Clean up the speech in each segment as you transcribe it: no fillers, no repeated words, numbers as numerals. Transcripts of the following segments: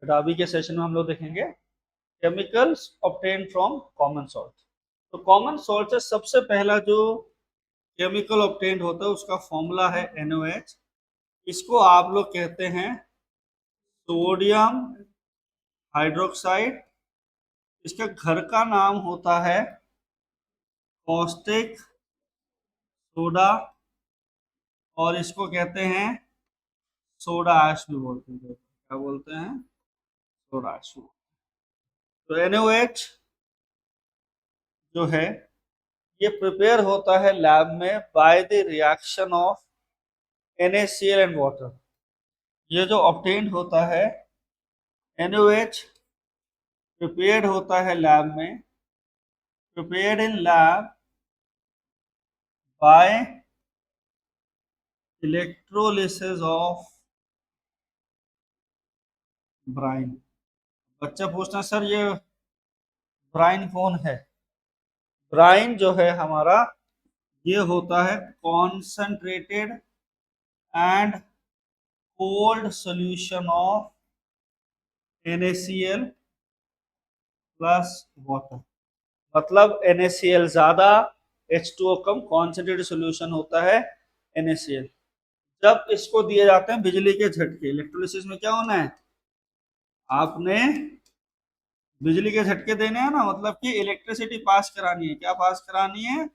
But अभी के session में हम लोग देखेंगे chemicals obtain from common salt. तो कॉमन सॉल्ट से सबसे पहला जो केमिकल ऑब्टेन होता है उसका फॉर्मूला है NaOH। इसको आप लोग कहते हैं सोडियम हाइड्रोक्साइड। इसका घर का नाम होता है कॉस्टिक सोडा, और इसको कहते हैं सोडा ऐश भी बोलते हैं। क्या बोलते हैं? Soda ash. तो NaOH जो है ये प्रिपेयर होता है लैब में by the reaction of NaCl and water. ये जो ऑब्टेन्ड होता है NaOH प्रिपेयर्ड होता है लैब में, prepared in lab by electrolysis of brine. बच्चा पूछना सर ये ब्राइन कौन है? ब्राइन जो है हमारा ये होता है concentrated and cold solution of NaCl plus water. मतलब NaCl ज्यादा, H2O कम, कॉन्सेंट्रेटेड सॉल्यूशन होता है NaCl। जब इसको दिए जाते हैं बिजली के झटके, इलेक्ट्रोलिसिस में क्या होना है, आपने बिजली के झटके देने हैं ना, मतलब कि इलेक्ट्रिसिटी पास करानी है। क्या पास करानी है?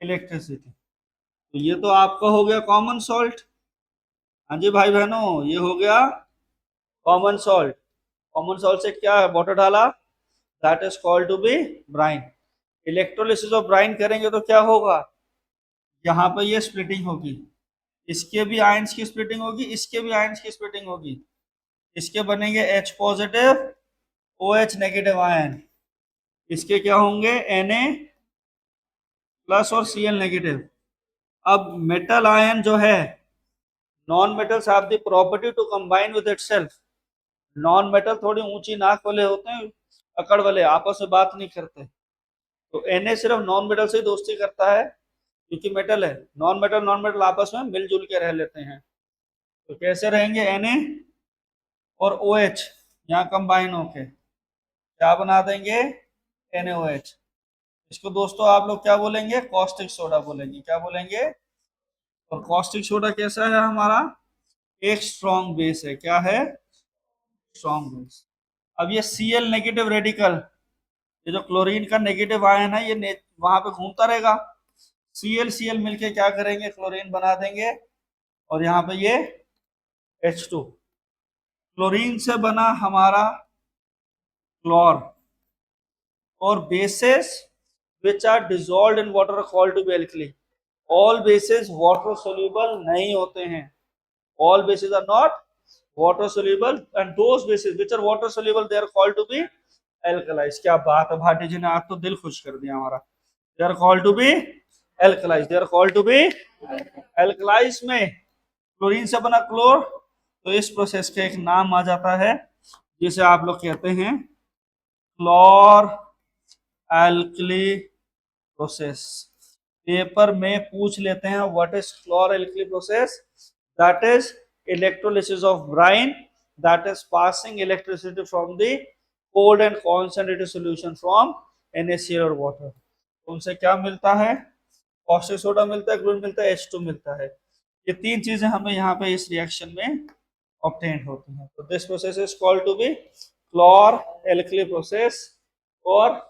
इलेक्ट्रिसिटी। तो ये तो आपका हो गया कॉमन सॉल्ट। हाँ जी भाई बहनों, ये हो गया कॉमन सॉल्ट। कॉमन सॉल्ट से क्या है, वाटर डाला, that is called to be brine. Electrolysis of brine करेंगे तो क्या होगा, यहाँ पर ये स्प्लिटिंग होगी, इसके भी आयंस की स्प्लिटिंग होगी, इसके भी आयंस की स्प्लिटिंग होगी। इसके बनेंगे H positive OH negative ion, इसके क्या होंगे Na प्लस और Cl नेगेटिव। अब मेटल आयन जो है, non metals have the property to combine with itself. Non metal थोड़ी ऊंची नाक वाले होते हैं, अकड़ वाले, आपस में बात नहीं करते। तो Na सिर्फ नॉन मेटल से ही दोस्ती करता है क्योंकि मेटल है। नॉन मेटल आपस में मिलजुल के रह लेते हैं। तो कैसे रहेंगे, Na और OH यहाँ कंबाइन होके क्या बना देंगे, NaOH। इसको दोस्तों आप लोग क्या बोलेंगे, कॉस्टिक सोडा बोलेंगे। क्या बोलेंगे? और कॉस्टिक सोडा कैसा है हमारा, एक स्ट्रॉन्ग बेस है। क्या है? Strong base. अब ये Cl नेगेटिव रेडिकल, ये जो क्लोरीन का नेगेटिव आयन है, ये वहां पे घूमता रहेगा। Cl मिलके क्या करेंगे, क्लोरीन बना देंगे, और यहाँ पे ये H2। क्लोरीन से बना हमारा क्लोर, और bases which are dissolved in water are called to be alkali। all bases water soluble नहीं होते हैं, all bases are not water soluble, and those bases which are water soluble they are called to be alkalis। क्या बात है भाटी जी ने, आप तो दिल खुश कर दिया हमारा। they are called to be alkalis, they are called to be alkalis। में क्लोरीन से बना क्लोर, तो इस प्रोसेस का एक नाम आ जाता है जिसे आप लोग कहते हैं क्लोर एल्कली प्रोसेस। पेपर में पूछ लेते हैं what is chlor alkali process, that is electrolysis of brine, that is passing electricity from the cold and concentrated solution from NaCl और वाटर। उनसे क्या मिलता है, कॉस्टिक सोडा मिलता है, क्लोरीन मिलता है, H2 मिलता है। ये तीन चीजें हमें यहाँ पे इस रिएक्शन में ऑब्टेन होती हैं। तो this process is called to be chlor alkali process, और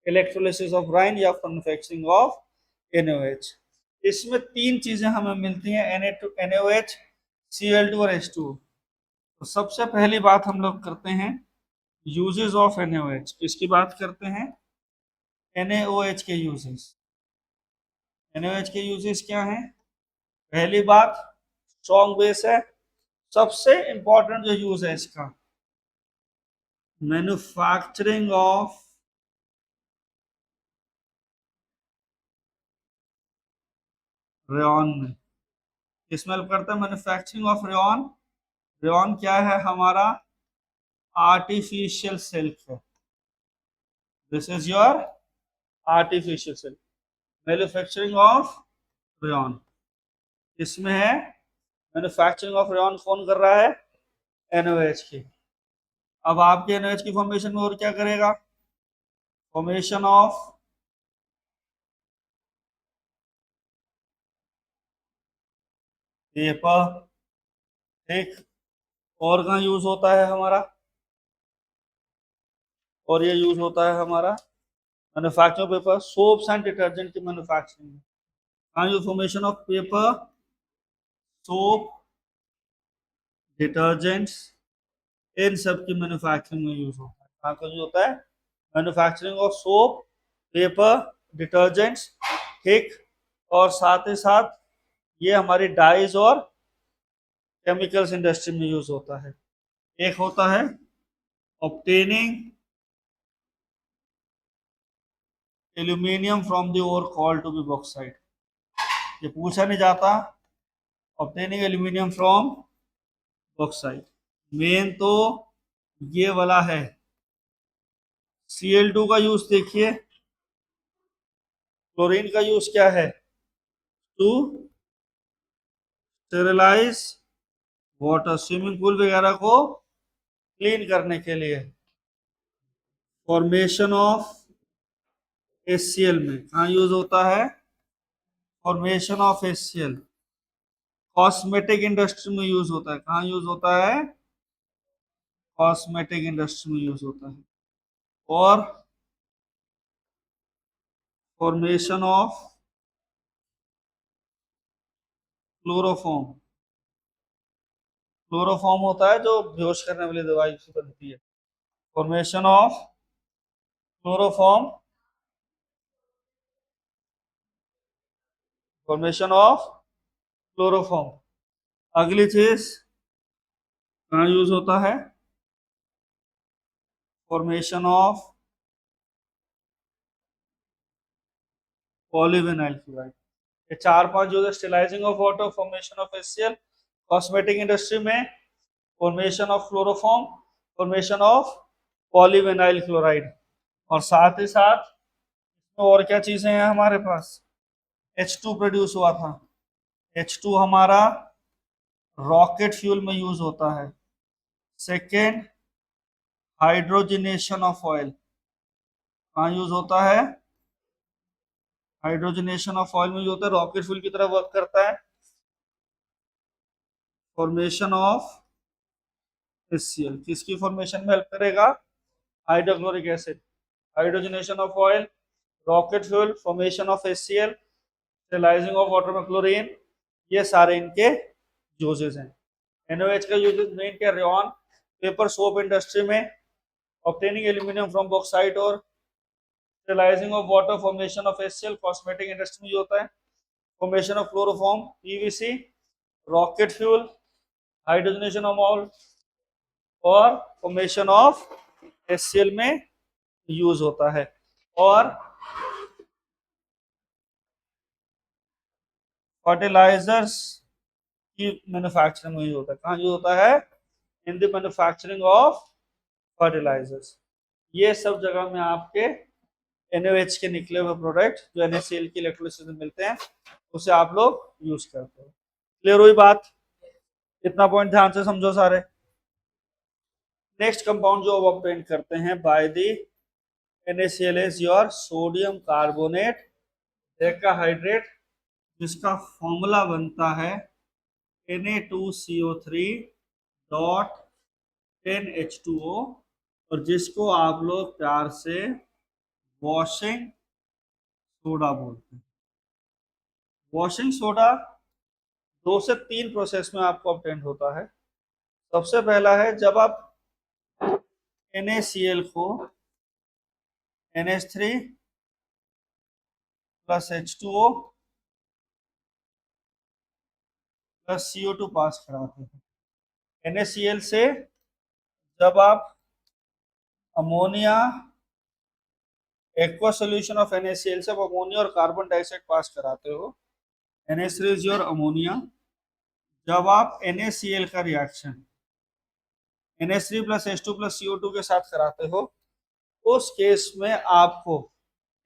इलेक्ट्रोलिसिस ऑफ ब्राइन या मैन्युफैक्चरिंग ऑफ NaOH। इसमें तीन चीजें हमें मिलती हैं, NaOH, Cl2 और H2। तो सबसे पहली बात हम लोग करते हैं यूजेस ऑफ NaOH। किसकी बात करते हैं, NaOH के यूजेस। NaOH के यूजेस क्या हैं? पहली बात, स्ट्रॉन्ग बेस है। सबसे इंपॉर्टेंट जो यूज है इसका, मैन्युफैक्चरिंग ऑफ रेयॉन में। इसमें हेल्प करता है मैन्युफैक्चरिंग ऑफ रेयॉन। रेयॉन क्या है हमारा, आर्टिफिशियल सिल्क है। This is your artificial silk, manufacturing of rayon इसमें है। मैन्युफैक्चरिंग ऑफ रेयॉन कौन कर रहा है, NaOH की। अब आपके एनएच की फॉर्मेशन में और क्या करेगा, फॉर्मेशन ऑफ पेपर, ठीक। और कहाँ यूज होता है हमारा, और ये यूज होता है हमारा manufacturing paper, soaps and detergent की मैन्युफैक्चरिंग में। कहाँ use, formation of paper, soap, detergents, इन सब की मैन्युफैक्चरिंग में यूज होता है। कहाँ का यूज होता है, manufacturing of soap, paper, detergents, ठीक। और साथ ही साथ ये हमारी डाइज और केमिकल्स इंडस्ट्री में यूज होता है। एक होता है obtaining aluminium from the ore called to be bauxite, ये पूछा नहीं जाता, obtaining aluminium from bauxite. Main तो ये वाला है। Cl2 का यूज देखिए, क्लोरीन का यूज क्या है, to sterilise water, swimming pool वगैरह को क्लीन करने के लिए। फॉर्मेशन ऑफ HCl में कहाँ यूज होता है, formation of HCl cosmetic industry में यूज होता है। कहाँ यूज होता है, कॉस्मेटिक इंडस्ट्री में यूज होता है। और फॉर्मेशन ऑफ क्लोरोफॉर्म, क्लोरोफॉर्म होता है जो बेहोश करने वाली दवाई से बनती है। Formation of chloroform, formation of chloroform. अगली चीज कहाँ यूज होता है, फॉर्मेशन ऑफ पॉलीविनाइल क्लोराइड। ये चार पांच जो है, sterilizing of water, formation of HCl, cosmetic industry में formation of chloroform, formation of polyvinyl chloride. और साथ ही साथ इसमें और क्या चीजें हैं हमारे पास, H2 प्रोड्यूस हुआ था। H2 हमारा रॉकेट फ्यूल में यूज होता है। सेकेंड, हाइड्रोजनेशन ऑफ ऑयल, कहाँ यूज होता है, हाइड्रोजनेशन ऑफ ऑयल में यूज होता है, रॉकेट फ्यूल की तरह वर्क करता है। फॉर्मेशन ऑफ HCl किसकी फॉर्मेशन में हेल्प करेगा, hydrochloric acid. Hydrogenation of oil, rocket fuel, formation of HCl, sterilizing of water में क्लोरीन, ये सारे इनके यूजेस हैं। NaOH का यूजेस मेन क्या, रेयन, पेपर, सोप इंडस्ट्री में, ऑब्टेनिंग एल्यूमिनियम फ्रॉम बॉक्साइट और sterilising of water, formation of HCl, cosmetic industry में होता है। Formation of chloroform, PVC, rocket fuel, hydrogenation of oil और फॉर्मेशन ऑफ HCl में use होता है। और फर्टिलाइजर्स की मैन्युफैक्चरिंग में यूज होता है। कहाँ यूज होता है, in the manufacturing of fertilisers. ये सब जगह में आपके NaOH के निकले हुए प्रोडक्ट जो NaCl की इलेक्ट्रोलिसिस में मिलते हैं, उसे आप लोग यूज करते हो। क्लियर हुई बात, इतना पॉइंट ध्यान से समझो सारे। नेक्स्ट कंपाउंड जो आप ऑब्टेन करते हैं by the NaCl is your sodium carbonate decahydrate, जिसका फॉर्मूला बनता है Na2CO3 डॉट 10H2O, और जिसको आप लोग प्यार से वॉशिंग सोडा बोलते हैं। वॉशिंग सोडा 2 से 3 प्रोसेस में आपको ऑब्टेन होता है। सबसे पहला है जब आप NaCl को NH3 plus H2O plus CO2 पास कराते हैं। NaCl से जब आप ammonia, aqua solution of NaCl से अमोनिया और कार्बन डाइऑक्साइड पास कराते हो, NH3 इज योर अमोनिया। जब आप NaCl का reaction NH3 plus H2 plus CO2 के साथ कराते हो, उस केस में आपको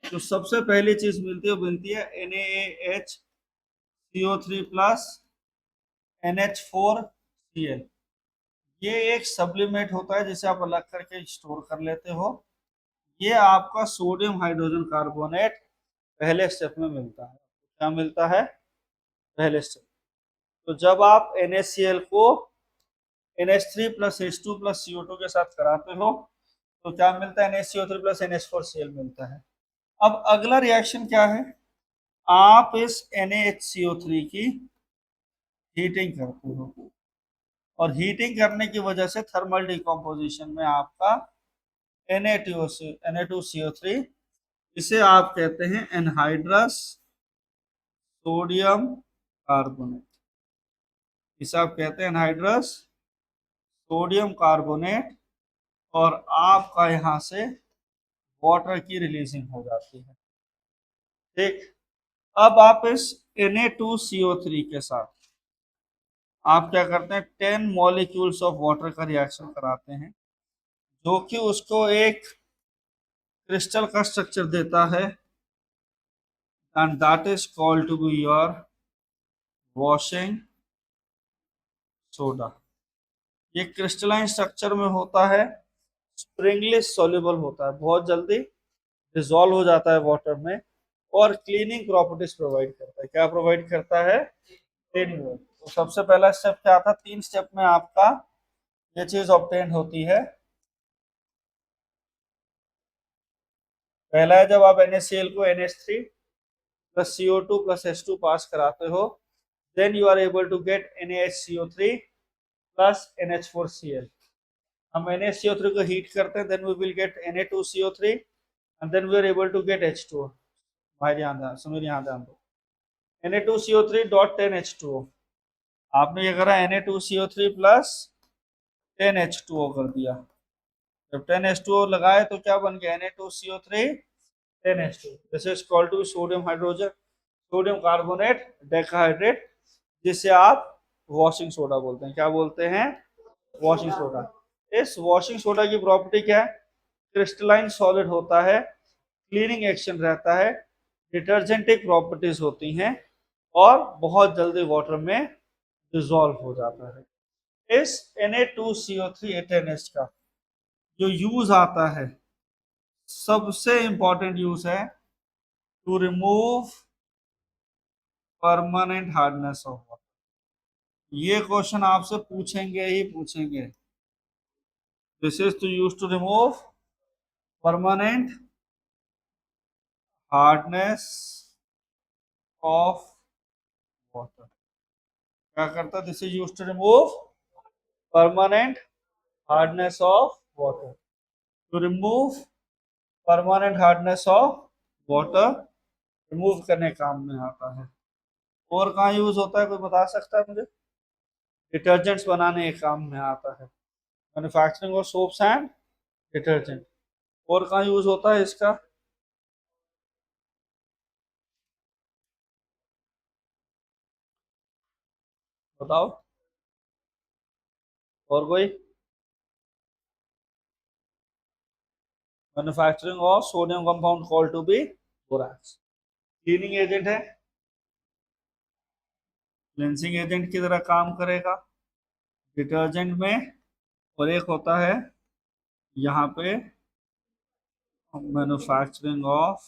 जो सबसे पहली चीज मिलती है वो मिलती है NaHCO3 प्लस NH4Cl। ये एक सब्लिमेट होता है जिसे आप अलग करके स्टोर कर लेते हो। ये आपका सोडियम हाइड्रोजन कार्बोनेट पहले स्टेप में मिलता है। क्या मिलता है? पहले स्टेप। तो जब आप NaCl को NH3 plus H2 plus CO2 के साथ कराते हो तो क्या मिलता है? NaCO3 प्लस NH4Cl मिलता है। अब अगला रिएक्शन क्या है? आप इस NaHCO3 की हीटिंग करते हो और हीटिंग करने की वजह से थर्मल डिकम्पोजिशन में आपका Na2CO3, इसे आप कहते हैं एनहाइड्रस सोडियम कार्बोनेट। इसे आप कहते हैं एनहाइड्रस सोडियम कार्बोनेट। और आपका यहां से वाटर की रिलीजिंग हो जाती है। ठीक। अब आप इस Na2CO3 के साथ आप क्या करते हैं? 10 मॉलिक्यूल्स ऑफ वाटर का रिएक्शन कराते हैं जो कि उसको एक क्रिस्टल का स्ट्रक्चर देता है, and that is called to be your washing soda. ये क्रिस्टलाइन स्ट्रक्चर में होता है, स्प्रिंगली सॉल्युबल होता है, बहुत जल्दी डिसॉल्व हो जाता है वाटर में, और क्लीनिंग प्रॉपर्टीज प्रोवाइड करता है। क्या प्रोवाइड करता है? क्लीनिंग। तो सबसे पहला स्टेप क्या था? 3 स्टेप में आपका ये चीज ऑब्टेन होती है। पहला है जब आप NaCl को NH3 plus CO2 plus H2 पास कराते हो, then you are able to get NaHCO3 plus NH4Cl। हम NaCO3 को हीट करते हैं, then we will get Na2CO3 and then we are able to get H2O। भाई ध्यान दें, सुमिर यहाँ ध्यान दो। Na2CO3 डॉट 10H2O, आपने ये करा Na2CO3 प्लस 10H2O कर दिया। जब 10H2O लगाए तो क्या बन गया? Na2CO3 10H2। This is called to sodium hydrogen sodium carbonate decahydrate, जिसे आप वॉशिंग सोडा बोलते हैं। क्या बोलते हैं? Washing soda. इस वॉशिंग सोडा की प्रॉपर्टी क्या है? क्रिस्टलाइन सॉलिड होता है, क्लीनिंग एक्शन रहता है, डिटर्जेंटिक प्रॉपर्टीज होती हैं, और बहुत जल्दी वाटर में डिसॉल्व हो जाता है। इस Na2CO3 10H का जो यूज आता है, सबसे इंपॉर्टेंट यूज है to remove permanent hardness of water. ये क्वेश्चन आपसे पूछेंगे ही पूछेंगे। This is to use to remove permanent hardness of water. क्या करता है? This is use to remove permanent hardness of water. To remove permanent hardness of water remove करने काम में आता है। और कहाँ यूज होता है, कोई बता सकता है मुझे? डिटर्जेंट्स बनाने के काम में आता है, manufacturing of soaps and detergent. और कहाँ यूज होता है इसका? बताओ, और कोई? Manufacturing of sodium compound called to be borax. Cleaning agent है, क्लेंसिंग एजेंट की तरह काम करेगा डिटर्जेंट में। और एक होता है यहाँ पे मैन्युफैक्चरिंग ऑफ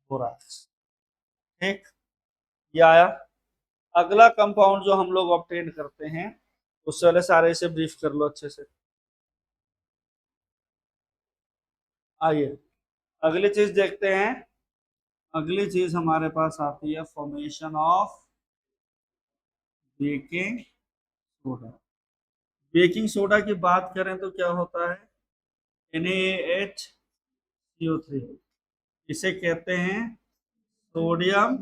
बोराक्स। ठीक, ये आया। अगला कंपाउंड जो हम लोग ऑब्टेन करते हैं, उससे पहले सारे इसे ब्रीफ कर लो अच्छे से। आइए अगली चीज देखते हैं। अगली चीज हमारे पास आती है formation of baking soda. Baking soda की बात करें तो क्या होता है? NaHCO3, इसे कहते हैं सोडियम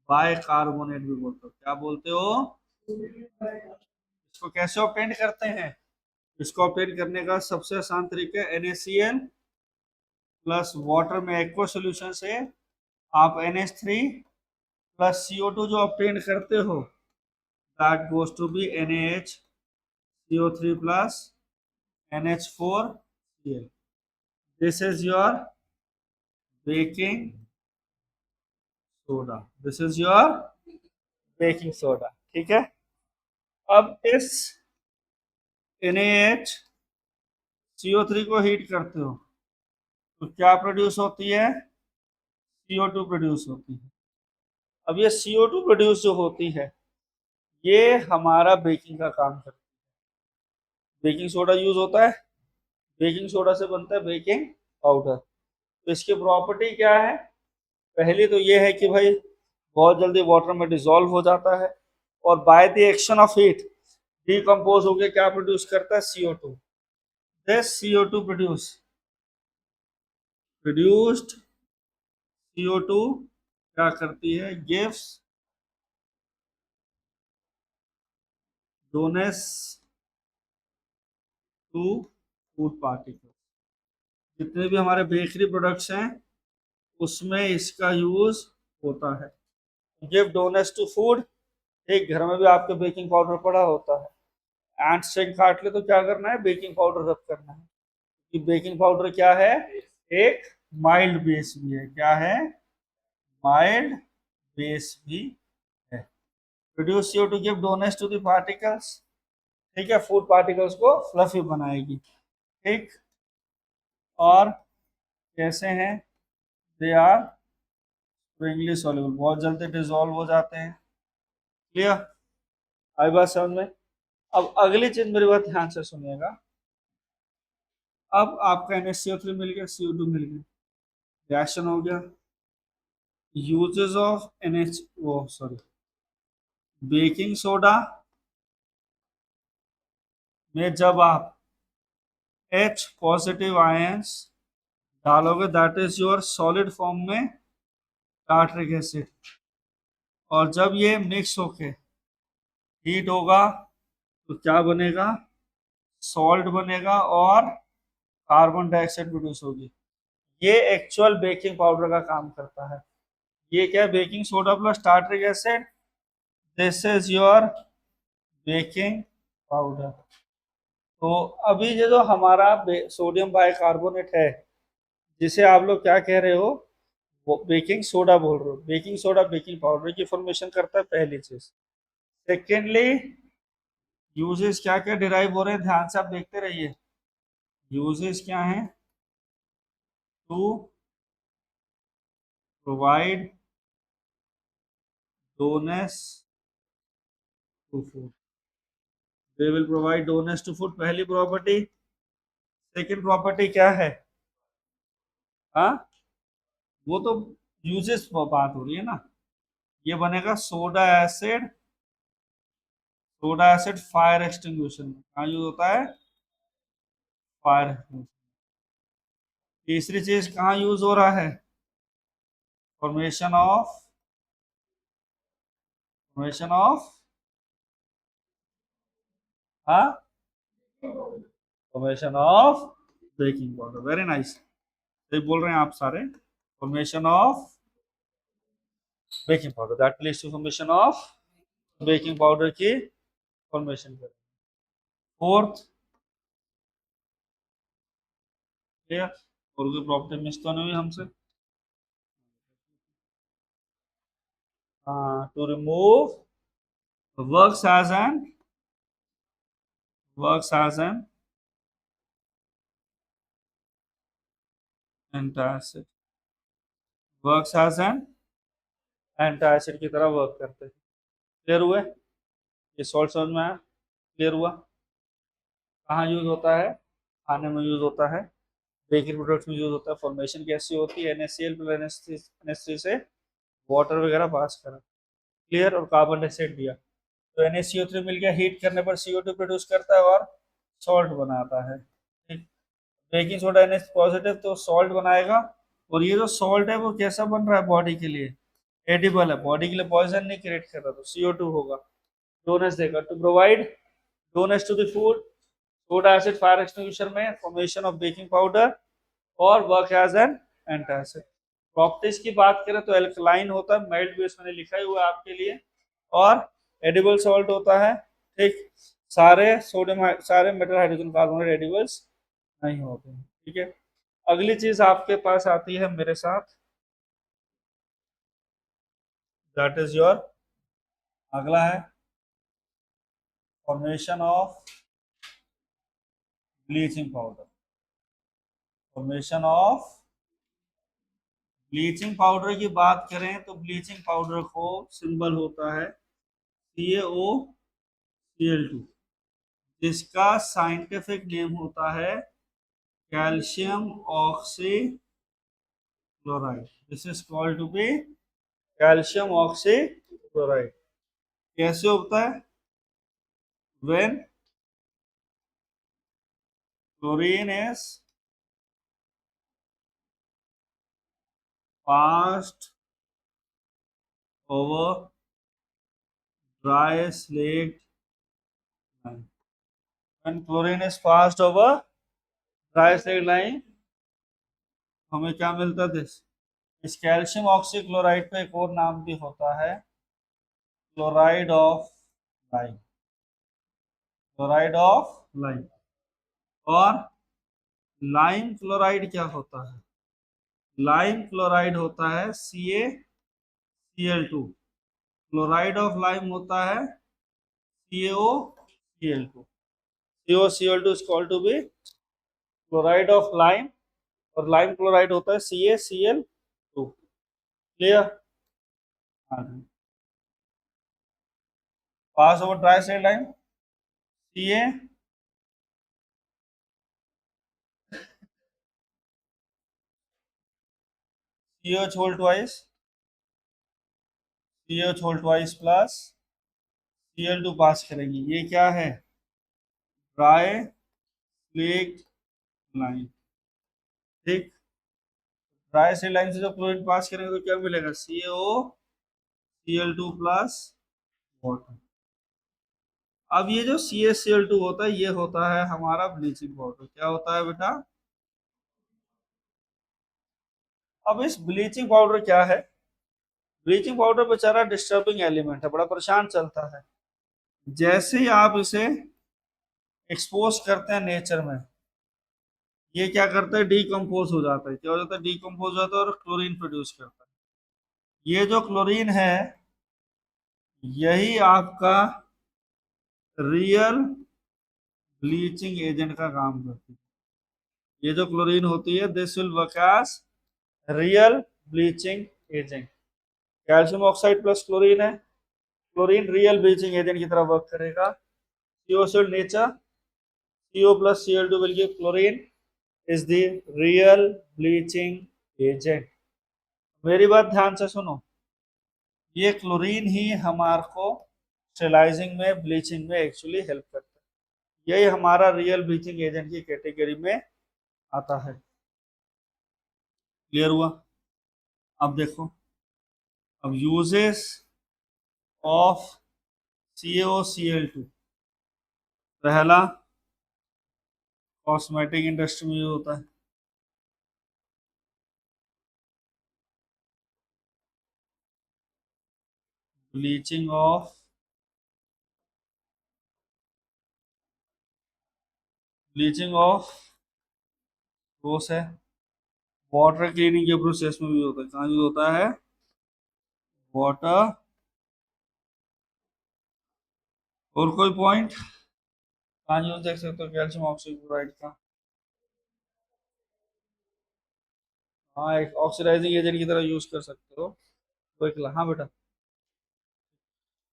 बाइकार्बोनेट भी बोलते हो। क्या बोलते हो? इसको कैसे ऑब्टेन करते हैं? इसको ऑब्टेन करने का सबसे आसान तरीका है NaCl प्लस वाटर में एक्वा सोल्यूशन से आप NH3 प्लस CO2 जो ऑब्टेन करते हो, that goes to be NaHCO3 plus NH4Cl। This is your baking soda. This is your baking soda. ठीक है। अब इस NaHCO3 को हीट करते हो तो क्या प्रोड्यूस होती है? CO2 प्रोड्यूस होती है। अब ये CO2 प्रोड्यूस जो होती है ये हमारा बेकिंग का काम करती है। बेकिंग सोडा यूज होता है, बेकिंग सोडा से बनता है बेकिंग पाउडर। तो इसकी प्रॉपर्टी क्या है? पहली तो ये है कि भाई बहुत जल्दी वाटर में डिसॉल्व हो जाता है और by the action of heat decompose होकर क्या प्रोड्यूस करता है? CO2। This CO2 produced CO2 क्या करती है? Gives doneness to food particle. जितने भी हमारे बेकरी प्रोडक्ट्स हैं उसमें इसका यूज होता है। गिव डोनेस टू फूड, एक घर में भी आपके बेकिंग पाउडर पड़ा होता है, एंड स्ट्रिंग काट ले तो क्या करना है? बेकिंग पाउडर रब करना है। कि बेकिंग पाउडर क्या है? एक माइल्ड बेस भी है। क्या है? माइल्ड बेस भी है। Produce CO2 give doneness to the particles, ठीक है, फूड पार्टिकल्स को फ्लफी बनाएगी। ठीक, और कैसे हैं? दे आर स्प्रिंगली सॉल्युबल, बहुत जल्दी डिसॉल्व हो जाते हैं। क्लियर? आई बात समझ में? अब अगली चीज मेरी बात ध्यान से सुनिएगा। अब आपका NaCO3 मिल गया, CO2 मिल गया, रिएक्शन हो गया। यूजेस ऑफ NH वो सॉरी बेकिंग सोडा में जब आप H पॉजिटिव आयंस डालोगे that is your solid form में टार्ट्रिक एसिड, और जब ये मिक्स होके हीट होगा तो क्या बनेगा? सॉल्ट बनेगा और कार्बन डाइऑक्साइड प्रोड्यूस होगी। ये एक्चुअल बेकिंग पाउडर का काम करता है। ये क्या? Baking soda plus tartaric acid, this is your baking powder. तो अभी ये जो हमारा सोडियम बाइकार्बोनेट है जिसे आप लोग क्या कह रहे हो? वो बेकिंग सोडा बोल रहे हो। बेकिंग सोडा बेकिंग पाउडर की फॉर्मेशन करता है, पहली चीज। सेकेंडली यूजेस क्या क्या डिराइव हो रहे हैं, ध्यान से आप देखते रहिए। यूजेस क्या हैं? To provide doneness to food, they will provide doneness to food, पहली प्रॉपर्टी। सेकेंड प्रॉपर्टी क्या है? हाँ, वो तो यूजेस बात हो रही है ना। ये बनेगा soda acid, soda acid fire extinguishing में कहाँ यूज होता है? Fire extinguishing. तीसरी चीज कहाँ यूज हो रहा है? फॉर्मेशन ऑफ फॉर्मेशन ऑफ हाँ formation of baking powder. Very nice, सही बोल रहे हैं आप सारे। Formation of baking powder, that leads to formation of baking powder की फॉर्मेशन करें। Fourth, clear? और कोई प्रॉपर्टी मिस तो नहीं हुई हमसे? To remove works as N works as an antacid, works as an antacid की तरह वर्क करते हैं। क्लियर हुए? ये सॉल्ट समझ में आया? क्लियर हुआ? कहाँ यूज होता है? खाने में यूज होता है, बेकरी प्रोडक्ट्स में यूज होता है। फॉर्मेशन कैसी होती है? NaCl प्लस NH3 से वाटर वगैरह पास करा। क्लियर? और कार्बन डाइऑक्साइड दिया तो NaCO3 मिल गया, हीट करने पर CO2 प्रोड्यूस करता है और सॉल्ट बनाता है। ठीक, बेकिंग सोडा NH पॉजिटिव तो सॉल्ट बनाएगा, और ये जो सॉल्ट है वो कैसा बन रहा है? बॉडी के लिए एडिबल है, बॉडी के लिए पॉइजन नहीं क्रिएट कर रहा, तो CO2 होगा। डोनेस देगा to provide doneness to the food, soda acid fire extinguisher में फॉर्मेशन ऑफ बेकिंग पाउडर, और work as an antacid. Properties की बात करें तो एल्कलाइन होता है, मेल्ट बेस मैंने लिखा ही हुआ है आपके लिए, और एडिबल सॉल्ट होता है। ठीक, सारे सोडियम सारे मेटल हाइड्रोजन कार्बोनेट एडिबल्स नहीं होते हैं। ठीक है, अगली चीज आपके पास आती है मेरे साथ, दैट इज योर, अगला है formation of bleaching powder, formation of bleaching powder की बात करें तो ब्लीचिंग पाउडर को सिंबल होता है CaOCl2, जिसका साइंटिफिक नेम होता है calcium oxychloride. This is called to be calcium oxychloride. कैसे होता है? When chlorine is passed over dry slaked lime, when chlorine is passed over dry slaked lime, हमें क्या मिलता है? इस कैल्शियम ऑक्सीक्लोराइड का एक और नाम भी होता है chloride of lime, chloride of lime. और लाइम क्लोराइड क्या होता है? लाइम क्लोराइड होता है CaCl2, क्लोराइड ऑफ लाइम होता है CaOCl2। CaOCl2 is called to be chloride of lime, और लाइम क्लोराइड होता है CaCl2। Clear? Pass over dry slaked lime, CaCH whole twice, CaH whole twice plus Cl2 pass करेंगे। ये क्या है? Dry slaked line. ठीक, ड्राई स्लेट लाइन से जब क्लोरीन पास करेंगे तो क्या मिलेगा? CaOCl2 plus water. अब ये जो CaCl2 होता है, ये होता है हमारा ब्लीचिंग पाउडर। क्या होता है बेटा? अब इस ब्लीचिंग पाउडर क्या है? ब्लीचिंग पाउडर बेचारा डिस्टर्बिंग एलिमेंट है, बड़ा परेशान चलता है। जैसे ही आप इसे एक्सपोज करते हैं नेचर में, ये क्या करता है? डीकम्पोज हो जाता है। क्या हो जाता है? डीकम्पोज हो जाता है और क्लोरीन प्रोड्यूस करता है। ये जो क्लोरीन है, यही आपका रियल ब्लीचिंग एजेंट का काम करती है। ये जो क्लोरीन होती है, this will work as real bleaching agent. Calcium oxide plus chlorine है, क्लोरीन रियल ब्लीचिंग एजेंट की तरह वर्क करेगा। CO nature, CO plus Cl2 will give chlorine is the real bleaching agent। मेरी बात ध्यान से सुनो, ये क्लोरीन ही हमारे को स्टेलाइजिंग में, ब्लीचिंग में एक्चुअली हेल्प करता है। यही हमारा रियल ब्लीचिंग एजेंट की कैटेगरी में आता है। क्लियर हुआ? अब देखो, अब यूजेस ऑफ CaOCl2। पहला, कॉस्मेटिक इंडस्ट्री में यूज होता है। ब्लीचिंग ऑफ रोस है। वाटर क्लीनिंग के प्रोसेस में भी होता है। कहाँ यूज होता है? वाटर। और कोई पॉइंट कहाँ यूज देख सकते हो कैल्शियम ऑक्सीक्लोराइड का? हाँ, एक ऑक्सीडाइजिंग एजेंट की तरह यूज कर सकते हो। कोई हाँ बेटा,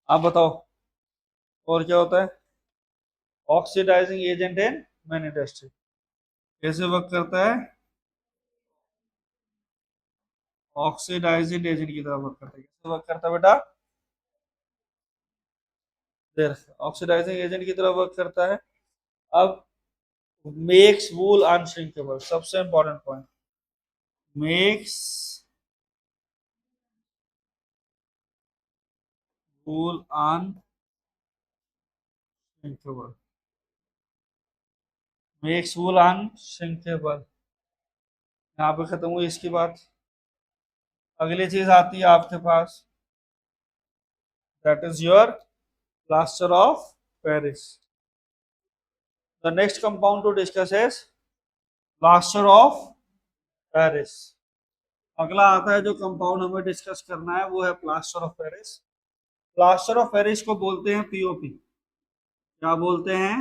आप बताओ और क्या होता है? Oxidising agent in man industry कैसे वर्क करता है? ऑक्सीडाइजिंग एजेंट की तरह वर्क करता है। कैसे वर्क करता है बेटा? देर ऑक्सीडाइजिंग एजेंट की तरह वर्क करता है। अब मेक्स वूल अनश्रिंकेबल, सबसे इंपॉर्टेंट पॉइंट, मेक्स वूल अनश्रिंकेबल, मेक्स वूल अनश्रिंकेबल। यहाँ पे खत्म हुई इसकी बात। अगली चीज आती है आपके पास, that is your plaster of Paris. The next compound to discuss is plaster of Paris. अगला आता है जो कंपाउंड हमें डिस्कस करना है, वो है plaster of Paris. Plaster of Paris को बोलते हैं पीओपी। क्या बोलते हैं?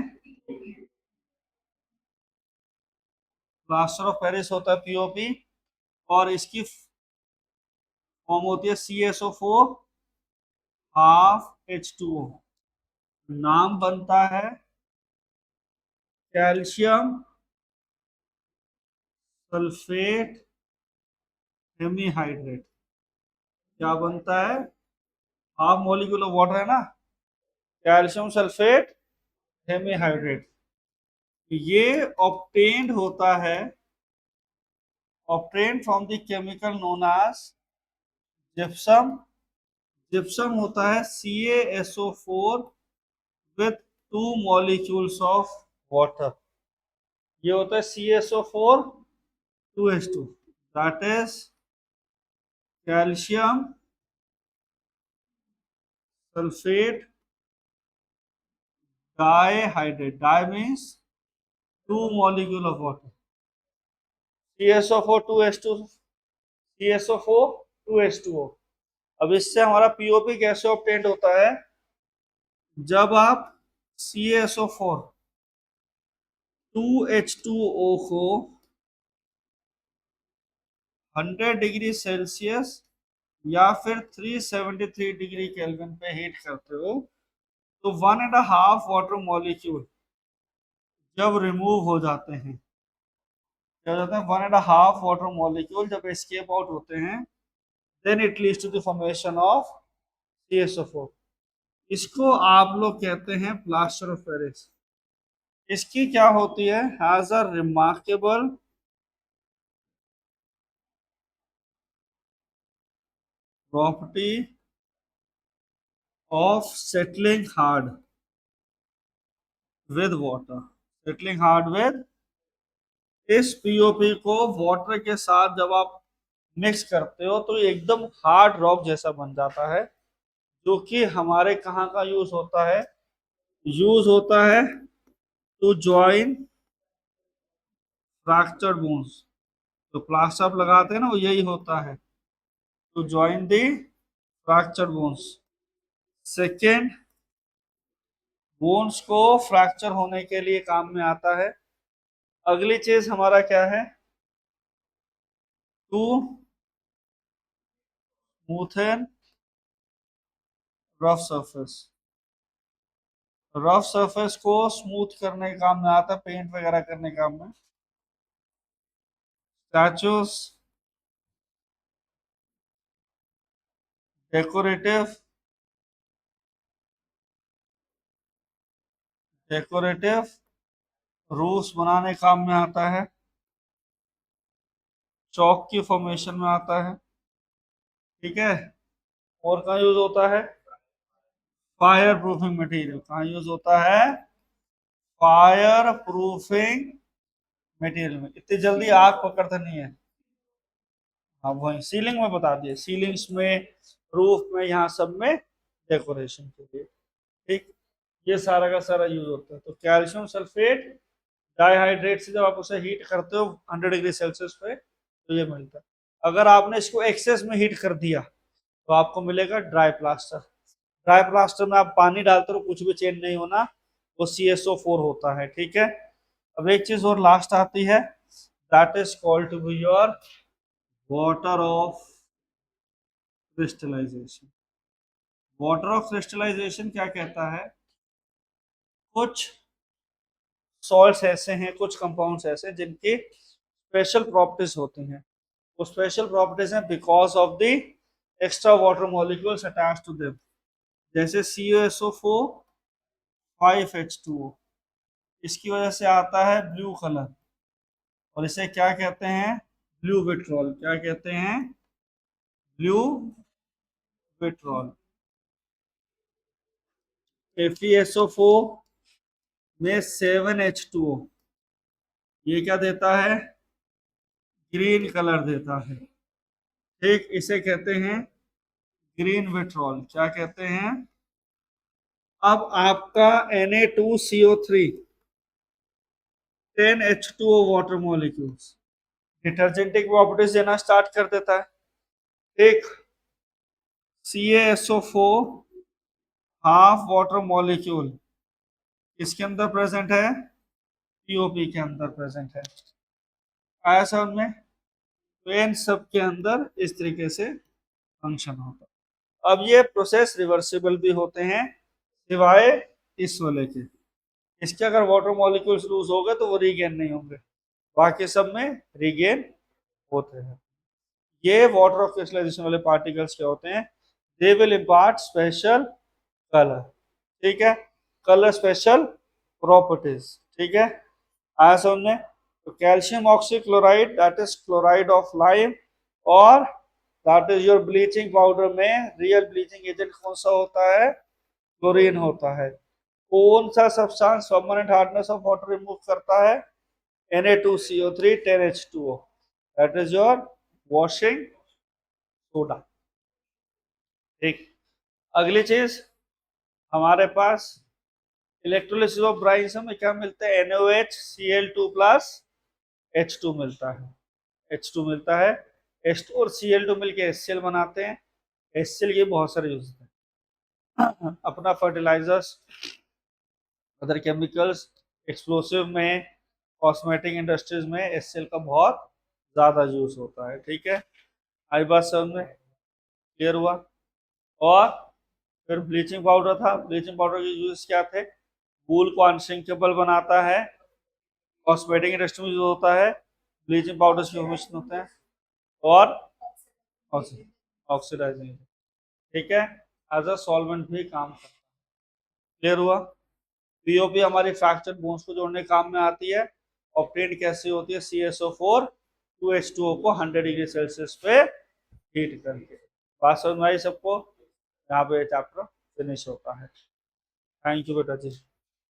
प्लास्टर ऑफ पेरिस होता है पीओपी, और इसकी फॉर्म होती है CaSO4 हाफ H2O। नाम बनता है कैल्शियम सल्फेट हेमीहाइड्रेट। क्या बनता है? हाफ मॉलिक्यूल ऑफ वाटर है ना, कैल्शियम सल्फेट हेमीहाइड्रेट। ये ऑब्टेन्ड होता है, obtained from the chemical known as gypsum. Gypsum होता है CaSO4 with 2 molecules of water. ये होता है CaSO4 2H2, that is calcium sulphate dihydrate. Di means 2 molecule of water। CaSO4 2H2, CaSO4 2H2O। अब इससे हमारा पीओपी कैसे ऑब्टेन्ड होता है? जब आप CaSO4 2H2O को 100 डिग्री सेल्सियस या फिर 373 डिग्री केल्विन पे हीट करते हो, तो 1.5 वाटर मॉलिक्यूल जब रिमूव हो जाते हैं, क्या हो जाता है? 1.5 वाटर मॉलिक्यूल जब एस्केप आउट होते हैं, then it leads to the formation of CaSO4। इसको आप लोग कहते हैं प्लास्टर ऑफ पेरिस। इसकी क्या होती है? Has a remarkable property of settling hard with water. Settling hard with, इस पीओपी को वाटर के साथ जब आप मिक्स करते हो तो ये एकदम हार्ड रॉक जैसा बन जाता है। जो कि हमारे कहाँ का यूज होता है? यूज होता है टू ज्वाइन फ्रैक्चर्ड बोन्स। तो प्लास्टर आप लगाते हैं ना, वो यही होता है, to join the fractured bones. Second, bones को फ्रैक्चर होने के लिए काम में आता है। अगली चीज हमारा क्या है? To smoothen rough surface. Rough surface को स्मूथ करने के काम में आता है, पेंट वगैरह करने के काम में। स्टैचूज, डेकोरेटिव, डेकोरेटिव रूफ्स बनाने काम में आता है। चौक की फॉर्मेशन में आता है। ठीक है। और कहाँ यूज होता है? Fire proofing material. कहाँ यूज होता है? फायर प्रूफिंग मटेरियल में। इतनी जल्दी आग पकड़ता नहीं है। हाँ, वही सीलिंग में बता दिए, सीलिंग्स में, रूफ में, यहाँ सब में डेकोरेशन के लिए। ठीक, ये सारा का सारा यूज होता है। तो कैल्शियम सल्फेट डाइहाइड्रेट से जब आप उसे हीट करते हो 100 डिग्री सेल्सियस पे, तो ये मिलता है। अगर आपने इसको एक्सेस में हीट कर दिया तो आपको मिलेगा ड्राई प्लास्टर। ड्राई प्लास्टर में आप पानी डालते हो, कुछ भी चेंज नहीं होना, वो CaSO4 होता है। ठीक है। अब एक चीज और लास्ट आती है, that is called to be your water of crystallization. Water of crystallization क्या कहता है? कुछ सॉल्ट्स ऐसे हैं, कुछ कंपाउंड्स ऐसे जिनकी स्पेशल प्रॉपर्टीज होती हैं। वो स्पेशल प्रॉपर्टीज हैं because of the extra water molecules attach to them. जैसे CaSO4 5H2O, इसकी वजह से आता है ब्लू कलर, और इसे क्या कहते हैं? Blue vitriol. क्या कहते हैं? Blue vitriol. FeSO4 में 7H2O, ये क्या देता है? ग्रीन कलर देता है। ठीक, इसे कहते हैं ग्रीन विट्रॉल। क्या कहते हैं? अब आपका Na2CO3 10H2O water molecules detergent की प्रॉपर्टीज देना स्टार्ट कर देता है। एक CaSO4 हाफ वाटर मॉलिक्यूल इसके अंदर प्रेजेंट है, पीओपी के अंदर प्रेजेंट है। आया समझ में? तो इन सब के अंदर इस तरीके से फंक्शन होता है। अब ये प्रोसेस रिवर्सिबल भी होते हैं सिवाय इस वाले के। इसके अगर वाटर मॉलिक्यूल्स लूज हो गए तो वो रीगेन नहीं होंगे, बाकी सब में रीगेन होते हैं। ये वाटर ऑफ क्रिस्टलाइजेशन वाले पार्टिकल्स क्या होते हैं? They will impart special colour, ठीक है, कलर स्पेशल प्रॉपर्टीज, ठीक है। आया समझ में? तो calcium oxychloride that is chloride of lime, और that is your bleaching powder में रियल ब्लीचिंग एजेंट कौन सा होता है? क्लोरीन होता है। कौन सा substance permanent hardness of water remove करता है? Na2CO3 10H2O, that is your washing soda. ठीक, अगली चीज हमारे पास इलेक्ट्रोलिसिस ऑफ ब्राइन्स में क्या मिलता है? NaOH Cl2 + H2 मिलता है, H2 मिलता है। H2 और Cl2 मिलके HCl बनाते हैं। HCl के बहुत सारे यूज हैं अपना फर्टिलाइजर्स, अदर केमिकल्स, एक्सप्लोसिव में, कॉस्मेटिक इंडस्ट्रीज में HCl का बहुत ज्यादा यूज होता है, ठीक है। आई बात समझ में? क्लियर हुआ? और फिर ब्लीचिंग पाउडर था, ब्लीचिंग पाउडर के यूज क्या थे? वूल को अनश्रिंकेबल बनाता है, कॉस्मेटिक इंडस्ट्री में यूज होता है, ब्लीचिंग पाउडर के फॉर्मेशन होते हैं, और ऑक्सीडाइजिंग, ठीक है, एज अ सॉल्वेंट भी काम करता है। क्लियर हुआ? पीओपी हमारी फ्रैक्चर बोन्स को जोड़ने काम में आती है। ऑब्टेन कैसे होती है? CSO4 2H2O को 100 डिग्री सेल्सियस पे हीट करके। बात समझ में आई सबको? यहाँ पे चैप्टर फिनिश होता है। थैंक यू बेटा जी।